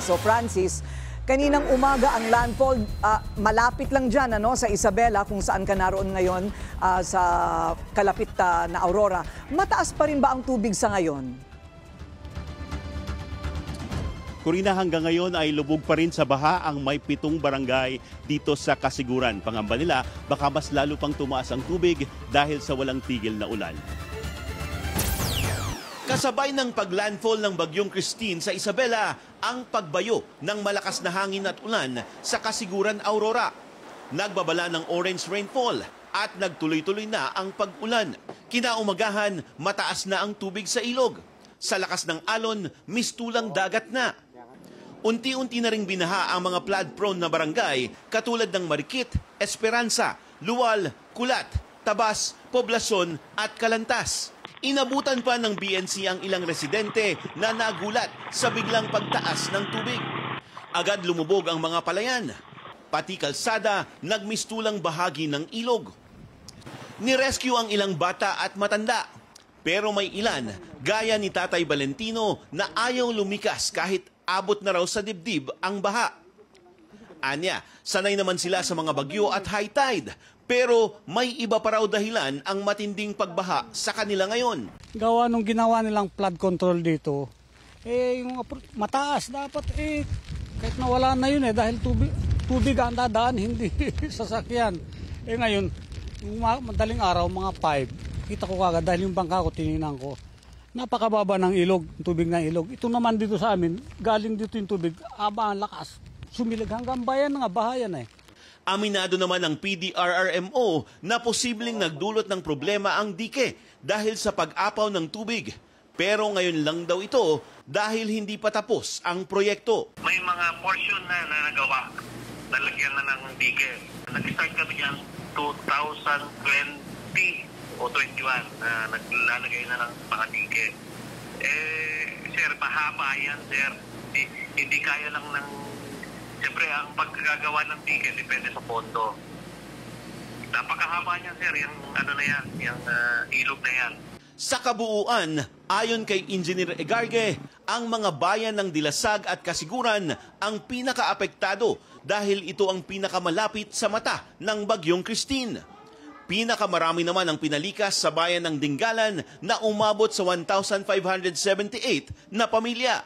So Francis, kaninang umaga ang landfall malapit lang dyan sa Isabela kung saan ka naroon ngayon sa kalapit na Aurora. Mataas pa rin ba ang tubig sa ngayon? Corina, hanggang ngayon ay lubog pa rin sa baha ang may 7 barangay dito sa Kasiguran. Pangamba nila, baka mas lalo pang tumaas ang tubig dahil sa walang tigil na ulan. Kasabay ng paglandfall ng Bagyong Christine sa Isabela, ang pagbayo ng malakas na hangin at ulan sa Kasiguran, Aurora. Nagbabala ng orange rainfall at nagtuloy-tuloy na ang pag-ulan. Kinaumagahan, mataas na ang tubig sa ilog. Sa lakas ng alon, mistulang dagat na. Unti-unti na ring binaha ang mga flood-prone na barangay katulad ng Marikit, Esperanza, Luwal, Kulat, Tabas, Poblacion at Calantas. Inabutan pa ng BNC ang ilang residente na nagulat sa biglang pagtaas ng tubig. Agad lumubog ang mga palayan. Pati kalsada, nagmistulang bahagi ng ilog. Nirescue ang ilang bata at matanda. Pero may ilan, gaya ni Tatay Valentino, na ayaw lumikas kahit abot na raw sa dibdib ang baha. Anya, sanay naman sila sa mga bagyo at high tide. Pero may iba pa raw dahilan ang matinding pagbaha sa kanila ngayon. Gawa nung ginawa nilang flood control dito, yung mataas dapat kahit nawala na yun dahil tubig ang dadaan, hindi sasakyan. Ngayon, madaling araw, mga 5, kita ko kagad dahil yung bangka ko, tininan ko. Napakababa ng ilog, tubig ng ilog. Ito naman dito sa amin, galing dito yung tubig, ang lakas. Sumilig hanggang bayan nga, bahayan Aminado naman ng PDRRMO na posibleng nagdulot ng problema ang dike dahil sa pag-apaw ng tubig. Pero ngayon lang daw ito dahil hindi pa tapos ang proyekto. May mga portion na nagawa, nalagyan na ng dike. Nag-start kami yan 2020 o 21 na naglalagay na ng mga dike. Sir, mahaba yan, sir. Hindi kaya lang ng... Siyempre, ang pagkagawa ng dike depende sa pondo. Napakahaba niyan, sir. Yung ilog na yan. Sa kabuuan, ayon kay Engineer Egarge, ang mga bayan ng Dilasag at Kasiguran ang pinakaapektado dahil ito ang pinakamalapit sa mata ng Bagyong Christine. Pinakamarami naman ang pinalikas sa bayan ng Dingalan na umabot sa 1,578 na pamilya.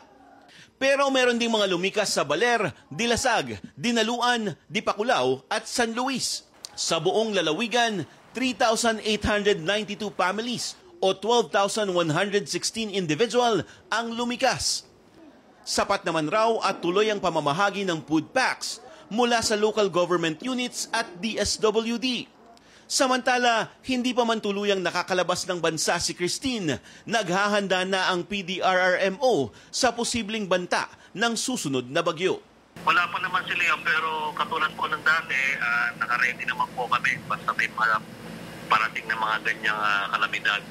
Pero meron ding mga lumikas sa Baler, Dilasag, Dinaluan, Dipakulaw at San Luis. Sa buong lalawigan, 3,892 families o 12,116 individual ang lumikas. Sapat naman raw at tuloy ang pamamahagi ng food packs mula sa local government units at DSWD. Samantala, hindi pa man tuluyang nakakalabas ng bansa si Christine, naghahanda na ang PDRRMO sa posibleng banta ng susunod na bagyo. Wala pa naman sila pero katulad po ng dati, naka-ready naman po kami basta may parating na mga ganyang kalamidad.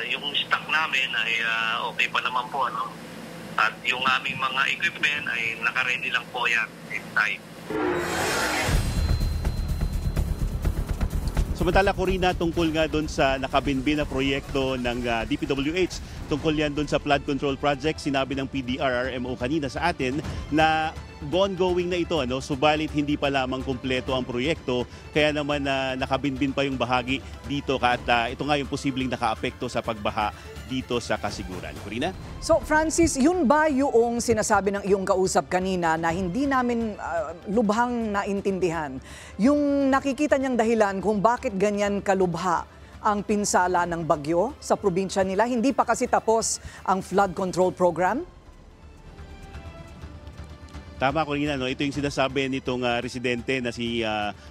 Yung stock namin ay okay pa naman po. At yung aming mga equipment ay naka-ready lang po yan inside. Samantala, Corina, tungkol nga doon sa nakabinbin na proyekto ng DPWH, tungkol yan doon sa flood control project, sinabi ng PDRRMO kanina sa atin na ongoing na ito, subalit hindi pa lamang kumpleto ang proyekto, kaya naman nakabinbin pa yung bahagi dito at ito nga yung posibleng nakaapekto sa pagbaha dito sa Kasiguran. Corina? So Francis, yun ba yung sinasabi ng iyong kausap kanina na hindi namin lubhang naintindihan? Yung nakikita niyang dahilan kung bakit ganyan kalubha ang pinsala ng bagyo sa probinsya nila, hindi pa kasi tapos ang flood control program? Tama, Corina, ito yung sinasabi nitong residente na si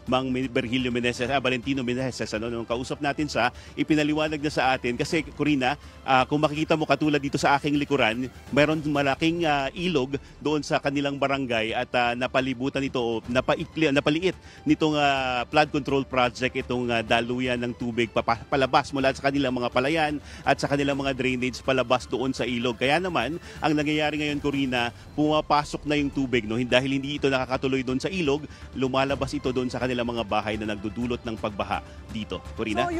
Mang Virgilio Meneses, Valentino Meneses, nung kausap natin siya, ipinaliwanag na sa atin. Kasi, Corina, kung makikita mo katulad dito sa aking likuran, mayroon malaking ilog doon sa kanilang barangay at napalibutan ito, napaliit nitong flood control project, itong daluyan ng tubig palabas mula sa kanilang mga palayan at sa kanilang mga drainage palabas doon sa ilog. Kaya naman, ang nangyayari ngayon, Corina, pumapasok na yung tubig. Dahil hindi ito nakakatuloy doon sa ilog, lumalabas ito doon sa kanilang mga bahay na nagdudulot ng pagbaha dito. Corina? So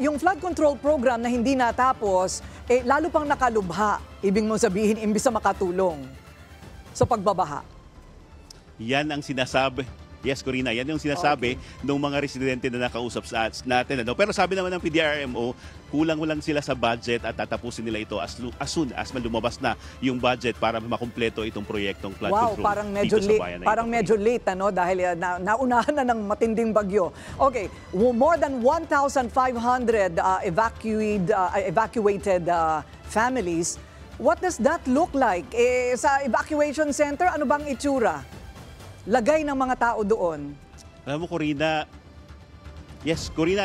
yung flood control program na hindi natapos, lalo pang nakalubha, ibig mo sabihin, imbis na makatulong. sa pagbabaha? Yan ang sinasabi. Yes, Corina, yan yung sinasabi ng mga residente na nakausap sa natin. Ano? Pero sabi naman ng PDRMO, kulang lang sila sa budget at tatapusin nila ito as soon as lumabas na yung budget para makumpleto itong proyektong flood Wow, control parang medyo dito sa late, bayan na parang ito. medyo late ano dahil naunahan na ng matinding bagyo. Okay, more than 1,500 evacuated families. What does that look like? Sa evacuation center, ano bang itsura? Lagay ng mga tao doon. Alam mo, Corina,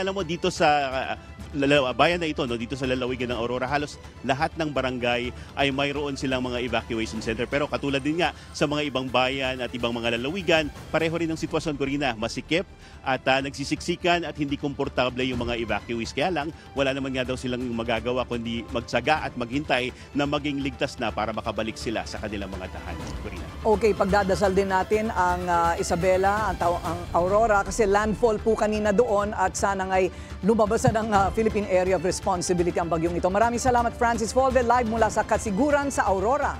alam mo dito sa bayan na ito, no, dito sa lalawigan ng Aurora, halos lahat ng barangay ay mayroon silang mga evacuation center. Pero katulad din nga sa mga ibang bayan at ibang mga lalawigan, pareho rin ang sitwasyon, Corina, masikip at nagsisiksikan at hindi komportable yung mga evacuees. Kaya lang, wala naman nga daw silang magagawa kundi magtsaga at maghintay na maging ligtas na para makabalik sila sa kanilang mga tahanan, Corina. Okay, pagdadasal din natin ang Isabela, ang Aurora, kasi landfall po kanina doon at sana nga'y lumabas na ng Philippine Area of Responsibility ang bagyong ito. Maraming salamat, Francis Volve, live mula sa Kasiguran sa Aurora.